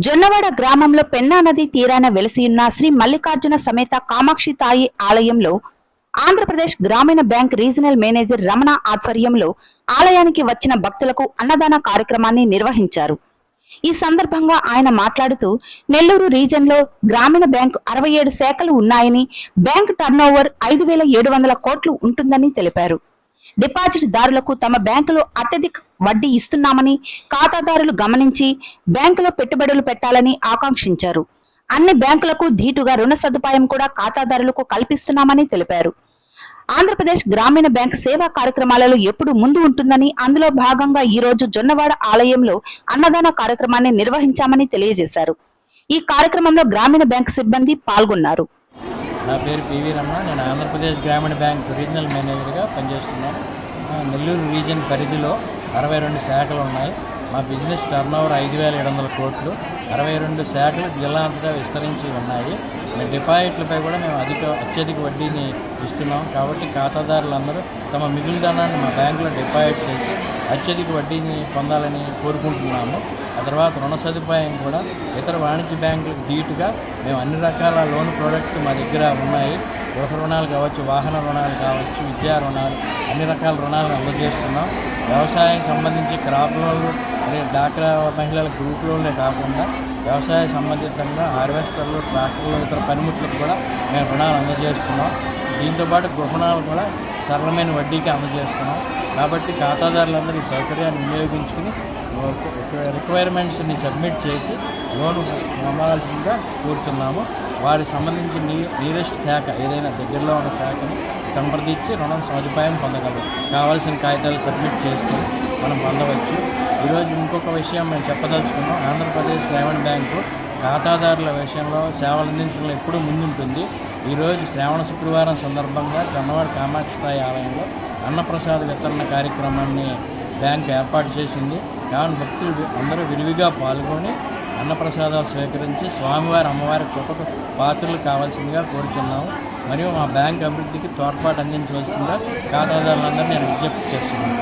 జొన్నవాడ గ్రామంలో పెన్నా నది తీరాన వెలసియున్న శ్రీ మల్లికార్జున సమేత కామాక్షి తాయి ఆలయంలో ఆంధ్రప్రదేశ్ గ్రామీణ బ్యాంక్ రీజనల్ మేనేజర్ రమణ ఆధ్వర్యంలో ఆలయానికి వచ్చిన భక్తులకు అన్నదాన కార్యక్రమాన్ని నిర్వహించారు. ఈ సందర్భంగా ఆయన మాట్లాడుతూ నెల్లూరు రీజన్ లో గ్రామీణ బ్యాంకు 67 శాఖలు ఉన్నాయని, బ్యాంక్ టర్నోవర్ 5,700 కోట్లు ఉంటుందని తెలిపారు. డిపాజిట్ దారులకు తమ బ్యాంకులో అత్యధిక వడ్డీ ఇస్తున్నామని ఖాతాదారులు గమనించి బ్యాంకులో పెట్టుబడులు పెట్టాలని ఆకాంక్షించారు. అన్ని బ్యాంకులకు ధీటుగా రుణ సదుపాయం కూడా ఖాతాదారులకు కల్పిస్తున్నామని తెలిపారు. ఆంధ్రప్రదేశ్ గ్రామీణ బ్యాంక్ సేవా కార్యక్రమాలలో ఎప్పుడు ముందు ఉంటుందని, అందులో భాగంగా ఈ రోజు జొన్నవాడ ఆలయంలో అన్నదాన కార్యక్రమాన్ని నిర్వహించామని తెలియజేశారు. ఈ కార్యక్రమంలో గ్రామీణ బ్యాంక్ సిబ్బంది పాల్గొన్నారు. నా పేరు పివి రమణ. నేను ఆంధ్రప్రదేశ్ గ్రామీణ బ్యాంక్ రీజనల్ మేనేజర్గా పనిచేస్తున్నాను. నెల్లూరు రీజన్ పరిధిలో 62 శాఖలు ఉన్నాయి. మా బిజినెస్ టర్నోవర్ 5,700 కోట్లు. 62 శాఖలు జిల్లా అంతటా విస్తరించి ఉన్నాయి. డిపాజిట్లపై కూడా మేము అత్యధిక వడ్డీని ఇస్తున్నాం. కాబట్టి ఖాతాదారులందరూ తమ మిగులు ధనాన్ని మా బ్యాంకులో డిపాజిట్ చేసి అత్యధిక వడ్డీని పొందాలని కోరుకుంటున్నాము. ఆ తర్వాత రుణ సదుపాయం కూడా ఇతర వాణిజ్య బ్యాంకులకు ధీటుగా మేము అన్ని రకాల లోన్ ప్రోడక్ట్స్ మా దగ్గర ఉన్నాయి. గృహ రుణాలు కావచ్చు, వాహన రుణాలు కావచ్చు, విద్యా రుణాలు, అన్ని రకాల రుణాలను అందజేస్తున్నాం. వ్యవసాయం సంబంధించి క్రాప్ లోన్లు, డాక్రా మహిళల గ్రూప్ లోన్లే కాకుండా వ్యవసాయ సంబంధితంగా హార్వెస్టర్లు, ట్రాక్టర్లు, ఇతర పనిముట్లకు కూడా మేము రుణాలు అందజేస్తున్నాం. దీంతోపాటు గృహ రుణాలు కూడా సరళమైన వడ్డీకి అందజేస్తున్నాం. కాబట్టి ఖాతాదారులందరూ ఈ సౌకర్యాన్ని వినియోగించుకుని రిక్వైర్మెంట్స్ని సబ్మిట్ చేసి లోను పొందాల్సిందిగా కోరుతున్నాము. వారికి సంబంధించి నియరెస్ట్ శాఖ ఏదైనా దగ్గరలో ఉన్న శాఖని సంప్రదించి రుణం సదుపాయం పొందగలరు. కావాల్సిన కాగితాలు సబ్మిట్ చేసుకొని మనం పొందవచ్చు. ఈరోజు ఇంకొక విషయం మేము చెప్పదలుచుకున్నాం. ఆంధ్రప్రదేశ్ గ్రామీణ బ్యాంకు ఖాతాదారుల విషయంలో సేవలు అందించడంలో ఎప్పుడూ ముందుంటుంది. ఈరోజు శ్రావణ శుక్రవారం సందర్భంగా జొన్నవాడ కామాక్షి తాయి ఆలయంలో అన్నప్రసాద వితరణ కార్యక్రమాన్ని బ్యాంకు ఏర్పాటు చేసింది. కావున భక్తులు అందరూ విరివిగా పాల్గొని అన్నప్రసాదాలు స్వీకరించి స్వామివారి అమ్మవారి కృపకు పాత్రలు కావాల్సిందిగా కోరుచున్నాము. మరియు మా బ్యాంక్ అభివృద్ధికి తోడ్పాటు అందించవలసిందిగా ఖాతాదారులందరూ నేను విజ్ఞప్తి చేస్తున్నాను.